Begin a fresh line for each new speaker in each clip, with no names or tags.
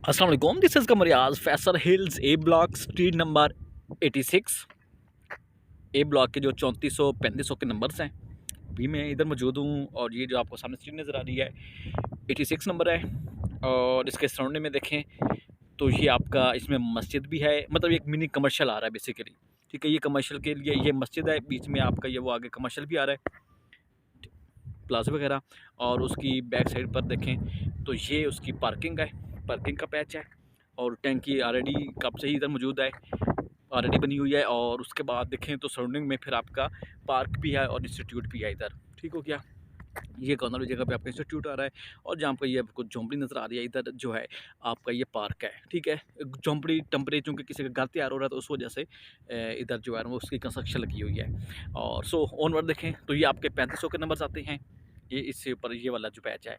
अस्सलाम वालेकुम, this is कमरियाज Faisal hills A block street number 86। A block के जो 3400 3500 के नंबर्स हैं, अभी मैं इधर मौजूद हूँ। और ये जो आपको सामने स्ट्रीट नज़र आ रही है 86 नंबर है। और इसके सराउंडिंग में देखें तो ये आपका इसमें मस्जिद भी है, मतलब एक मिनी कमर्शियल आ रहा है बेसिकली। ठीक है, ये कमर्शियल के लिए ये मस्जिद है, बीच में आपका ये वो आगे कमर्शियल भी आ रहा है, प्लाजा वगैरह। और उसकी बैक साइड पर देखें तो ये उसकी पार्किंग है, पार्किंग का पैच है। और टैंकी ऑलरेडी कब से ही इधर मौजूद है, ऑलरेडी बनी हुई है। और उसके बाद देखें तो सराउंडिंग में फिर आपका पार्क भी है और इंस्टीट्यूट भी है इधर। ठीक हो गया, ये कॉर्नर जगह पे आपका इंस्टीट्यूट आ रहा है। और जहाँ पर ये आपको झोंपड़ी नज़र आ रही है, इधर जो है आपका ये पार्क है। ठीक है, झोंपड़ी टेम्परेचर चूँकि किसी का घर तैयार हो रहा है तो उस वजह से इधर जो है वो उसकी कंस्ट्रक्शन लगी हुई है। और सो ऑनवर्ड देखें तो ये आपके 3500 के नंबर्स आते हैं। ये इससे ऊपर ये वाला जो पैच है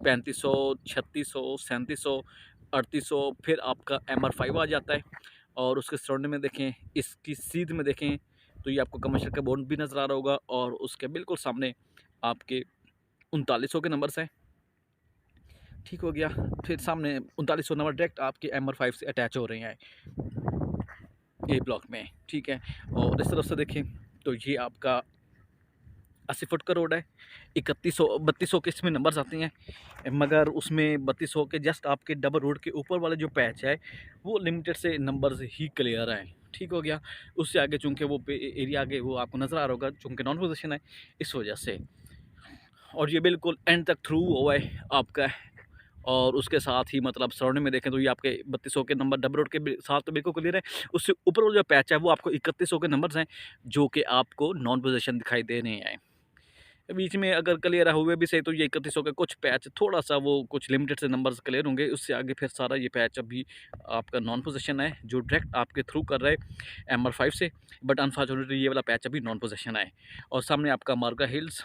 3500 3600 3700 3800, फिर आपका MR5 आ जाता है। और उसके सराउंडिंग में देखें, इसकी सीध में देखें तो ये आपको कमर्शियल का बोर्ड भी नज़र आ रहा होगा। और उसके बिल्कुल सामने आपके 3900 के नंबर्स हैं। ठीक हो गया, फिर सामने 3900 नंबर डायरेक्ट आपके MR5 से अटैच हो रहे हैं ए ब्लॉक में। ठीक है, और इस तरफ से देखें तो ये आपका 80 फुट का रोड है। 3100 3200 के इसमें नंबर्स आते हैं, मगर उसमें 3200 के जस्ट आपके डबल रोड के ऊपर वाले जो पैच है वो लिमिटेड से नंबर्स ही क्लियर हैं। ठीक हो गया, उससे आगे चूँकि वो एरिया आगे वो आपको नज़र आ रहा होगा, चूँकि नॉन पोजीशन है इस वजह से। और ये बिल्कुल एंड तक थ्रू हुआ है आपका। और उसके साथ ही मतलब सराउंडिंग में देखें तो ये आपके 3200 के नंबर डबल रोड के साथ तो बिल्कुल क्लियर है। उससे ऊपर वो जो पैच है वो आपको 3100 के नंबर्स हैं, जो कि आपको नॉन पोजीशन दिखाई दे रहे हैं। बीच में अगर क्लियर हुए भी सही तो ये 3100 के कुछ पैच थोड़ा सा वो कुछ लिमिटेड से नंबर्स क्लियर होंगे, उससे आगे फिर सारा ये पैच अभी आपका नॉन पोजीशन है, जो डायरेक्ट आपके थ्रू कर रहा है MR5 से। बट अनफॉर्चुनेटली ये वाला पैच अभी नॉन पोजीशन है। और सामने आपका मार्गा हिल्स,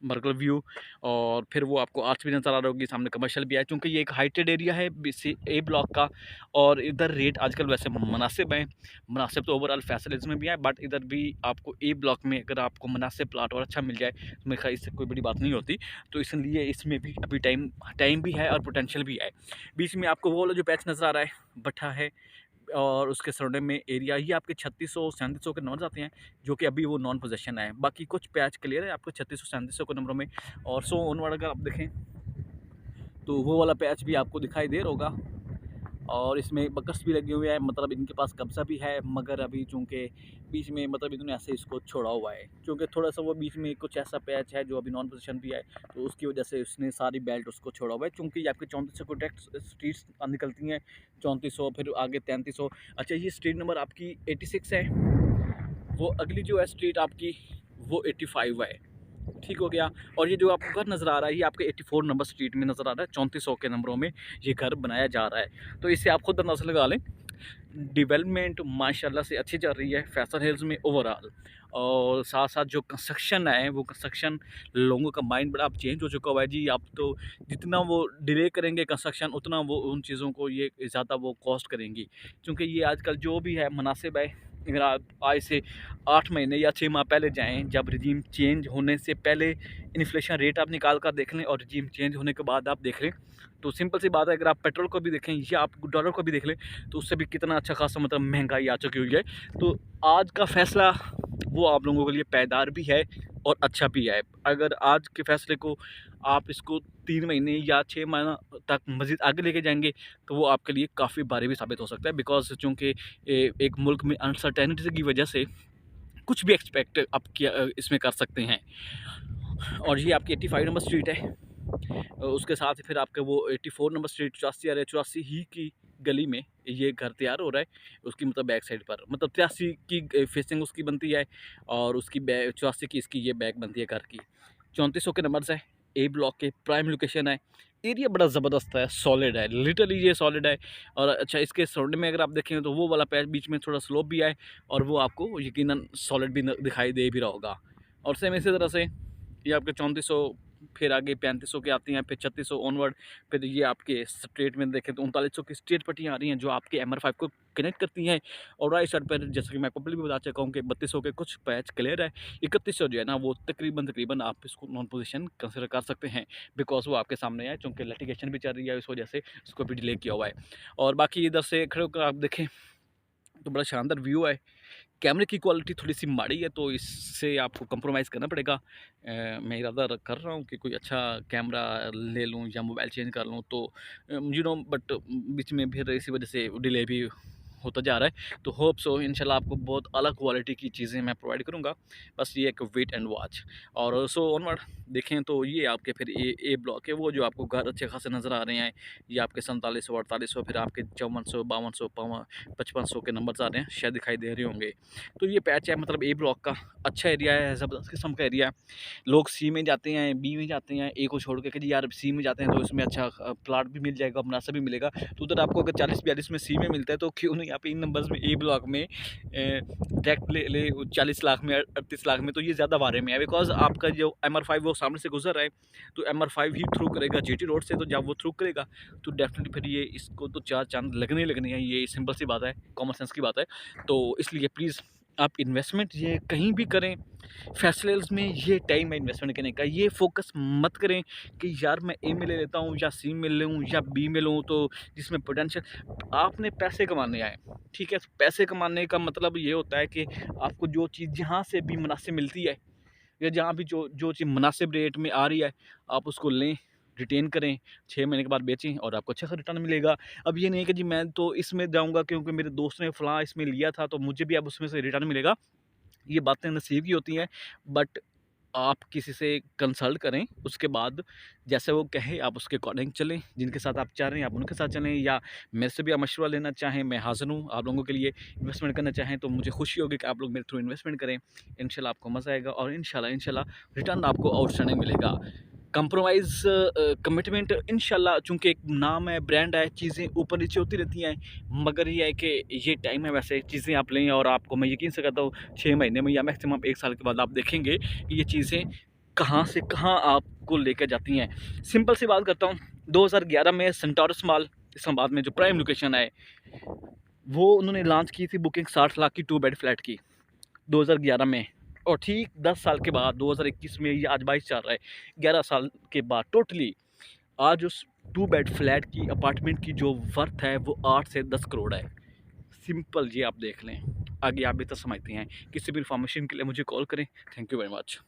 मर्गल व्यू, और फिर वो आपको आर्च भी नज़र आ रहा होगी, सामने कमर्शियल भी है। चूँकि ये एक हाइटेड एरिया है BC ए ब्लॉक का, और इधर रेट आजकल वैसे मुनासिब हैं। मुनासिब तो ओवरऑल फैसिलिटीज़ में भी है, बट इधर भी आपको ए ब्लॉक में अगर आपको मुनासिब प्लाट और अच्छा मिल जाए तो मेरे ख्याल इससे कोई बड़ी बात नहीं होती। तो इसलिए इसमें भी अभी टाइम टाइम भी है और पोटेंशियल भी है। बीच में आपको वो वाला जो पैच नज़र आ रहा है भट्ठा है, और उसके सराउंडिंग में एरिया ही आपके 3600 3700 के नंबर आते हैं, जो कि अभी वो नॉन पोजीशन है। बाकी कुछ पैच क्लियर है आपको 3600 3700 के नंबरों में। और सो ऑनवर्ड अगर आप देखें तो वो वाला पैच भी आपको दिखाई दे रहा होगा। और इसमें बकर्स भी लगे हुए हैं, मतलब इनके पास कब्जा भी है, मगर अभी चूँकि बीच में मतलब इन्होंने ऐसे इसको छोड़ा हुआ है, क्योंकि थोड़ा सा वो बीच में कुछ ऐसा पैच है जो अभी नॉन पोजीशन भी है, तो उसकी वजह से उसने सारी बेल्ट उसको छोड़ा हुआ है। चूँकि ये आपके 3400 को डायरेक्ट स्ट्रीट्स निकलती हैं, 3400 फिर आगे 3300। अच्छा, ये स्ट्रीट नंबर आपकी 86 है, वो अगली जो है स्ट्रीट आपकी वो 85 है। ठीक हो गया, और ये जो आपको घर नज़र आ रहा है ये आपके 84 नंबर स्ट्रीट में नज़र आ रहा है। 3400 के नंबरों में ये घर बनाया जा रहा है, तो इससे आप खुद अंदाज़ा लगा लें डेवलपमेंट माशाल्लाह से अच्छी चल रही है फैसल हिल्स में ओवरऑल। और साथ साथ जो कंस्ट्रक्शन है वो कंस्ट्रक्शन, लोगों का माइंड बड़ा अब चेंज हो चुका हुआ है जी। आप तो जितना वो डिले करेंगे कंस्ट्रक्शन, उतना वो उन चीज़ों को ये ज़्यादा वो कॉस्ट करेंगी, क्योंकि ये आजकल जो भी है मुनासिब है। अगर आप आज से 8 महीने या 6 माह पहले जाएँ, जब रिजीम चेंज होने से पहले इन्फ्लेशन रेट आप निकाल कर देख लें, और रिजीम चेंज होने के बाद आप देख लें, तो सिंपल सी बात है, अगर आप पेट्रोल को भी देखें या आप डॉलर को भी देख लें, तो उससे भी कितना अच्छा खासा मतलब महंगाई आ चुकी हुई है। तो आज का फ़ैसला वो आप लोगों के लिए पायदार भी है और अच्छा भी है। अगर आज के फ़ैसले को आप इसको 3 महीने या 6 माह तक मज़ीद आगे लेके जाएँगे, तो वो आपके लिए काफ़ी भारी भी साबित हो सकता है। बिकॉज़ चूँकि एक मुल्क में अनसर्टेनिटी की वजह से कुछ भी एक्सपेक्ट आप किया इसमें कर सकते हैं। और ये आपकी 85 नंबर स्ट्रीट है। उसके साथ ही फिर आपके वो 84 नंबर स्ट्रीट 84 आ रहा है, 84 ही की गली में ये घर तैयार हो रहा है। उसकी मतलब बैक साइड पर मतलब 83 की फेसिंग उसकी बनती है, और उसकी 84 की इसकी ये बैक बनती है घर की। 3400 के नंबर्स है, ए ब्लॉक के प्राइम लोकेशन है। एरिया बड़ा ज़बरदस्त है, सॉलिड है, लिटरली ये सॉलिड है। और अच्छा, इसके सराउंडिंग में अगर आप देखें तो वो वाला पैच बीच में थोड़ा स्लोप भी है, और वो आपको यकीनन सॉलिड भी दिखाई दे भी रहा होगा। और सेम इसी तरह से ये आपके 3400 फिर आगे 3500 की आती हैं, फिर 3600 ऑनवर्ड, फिर ये आपके स्ट्रेट में देखें तो 3900 की स्ट्रेट पट्टियाँ आ रही हैं जो आपके MR5 को कनेक्ट करती हैं। और राइट साइड पर जैसे कि मैं आपको पहले भी बता चुका हूँ कि 3200 के कुछ पैच क्लियर है, 3100 जो है ना वो तकरीबन आप इसको नॉन पोजीशन कंसिडर कर सकते हैं, बिकॉज वो आपके सामने है, चूँकि लिटिगेशन भी चल रही है, इस वजह से उसको भी डिले किया हुआ है। और बाकी इधर से खड़े होकर आप देखें तो बड़ा शानदार व्यू है। कैमरे की क्वालिटी थोड़ी-सी माड़ी है, तो इससे आपको कंप्रोमाइज़ करना पड़ेगा। मैं इरादा कर रहा हूँ कि कोई अच्छा कैमरा ले लूँ या मोबाइल चेंज कर लूँ, तो बट बीच में फिर इसी वजह से डिले भी होता जा रहा है। तो होप सो इंशाल्लाह आपको बहुत अलग क्वालिटी की चीज़ें मैं प्रोवाइड करूँगा। बस ये एक वेट एंड वॉच। और सो ऑनवर्ड देखें तो ये आपके फिर ए ब्लॉक है, वो जो आपको घर अच्छे खासे नज़र आ रहे हैं। ये आपके 4700, 4800, फिर आपके 5400, 5200, 5500 के नंबर्स आ रहे हैं, शायद दिखाई दे रहे होंगे। तो ये पैच है, मतलब ए ब्लॉक का अच्छा एरिया है, ज़बरदस्त किस्म का एरिया है। लोग सी में जाते हैं, बी में जाते हैं, ए को छोड़ के कि जी यार सी में जाते हैं तो इसमें अच्छा प्लाट भी मिल जाएगा, मुनासिब भी मिलेगा। तो उधर आपको अगर 40-42 में सी में मिलता है तो क्यों नहीं आप इन नंबर्स में ए ब्लॉक में डायरेक्ट ले ले 40 लाख में, 38 लाख में, तो ये ज़्यादा बारे में है। बिकॉज आपका जो MR5 वो सामने से गुजर रहा है, तो MR5 ही थ्रू करेगा GT रोड से, तो जब वो थ्रू करेगा तो डेफिनेटली फिर ये इसको तो 4 चाँद लगने ही लगने हैं, ये सिंपल सी बात है, कॉमन सेंस की बात है। तो इसलिए प्लीज़ आप इन्वेस्टमेंट ये कहीं भी करें, फेस्टिवल्स में ये टाइम है इन्वेस्टमेंट करने का। ये फोकस मत करें कि यार मैं ए में ले लेता हूँ या सी में लूँ या बी में लूँ, तो जिसमें पोटेंशियल, आपने पैसे कमाने आए, ठीक है। पैसे कमाने का मतलब ये होता है कि आपको जो चीज़ जहाँ से भी मुनासिब मिलती है या जहाँ भी जो जो चीज़ मुनासिब रेट में आ रही है, आप उसको लें, रिटेन करें, 6 महीने के बाद बेचें और आपको अच्छा सा रिटर्न मिलेगा। अब ये नहीं है कि जी मैं तो इसमें जाऊँगा क्योंकि मेरे दोस्त ने फलाँ इसमें लिया था तो मुझे भी अब उसमें से रिटर्न मिलेगा। ये बातें नसीब की होती हैं, बट आप किसी से कंसल्ट करें, उसके बाद जैसे वो कहे आप उसके अकॉर्डिंग चलें। जिनके साथ आप चाह रहे हैं आप उनके साथ चलें, या मेरे से भी आप मशवरा लेना चाहें, मैं हाज़िर हूँ आप लोगों के लिए। इन्वेस्टमेंट करना चाहें तो मुझे खुशी होगी कि आप लोग मेरे थ्रू इन्वेस्टमेंट करें। इंशाल्लाह आपको मज़ा आएगा और इंशाल्लाह रिटर्न आपको आउटस्टैंडिंग मिलेगा। कंप्रोमाइज़ कमिटमेंट इंशाल्लाह, चूँकि एक नाम है, ब्रांड है, चीज़ें ऊपर-नीचे होती रहती हैं, मगर ये है कि ये टाइम है, वैसे चीज़ें आप लें और आपको मैं यकीन से कहता हूँ 6 महीने में या मैक्सिमम 1 साल के बाद आप देखेंगे कि ये चीज़ें कहाँ से कहाँ आपको लेकर जाती हैं। सिंपल सी बात करता हूँ, 2011 में सेंटोरस मॉल इस्लामाबाद में जो प्राइम लोकेशन है, वो उन्होंने लॉन्च की थी बुकिंग 60 लाख की 2 बेड फ्लैट की 2011 में। और ठीक 10 साल के बाद 2021 में, ये आज 22 चल रहा है, 11 साल के बाद टोटली आज उस 2 बेड फ्लैट की अपार्टमेंट की जो वर्थ है वो 8 से 10 करोड़ है। सिंपल, ये आप देख लें। आगे आप बेहतर समझते हैं। किसी भी इन्फॉर्मेशन के लिए मुझे कॉल करें। Thank you very much.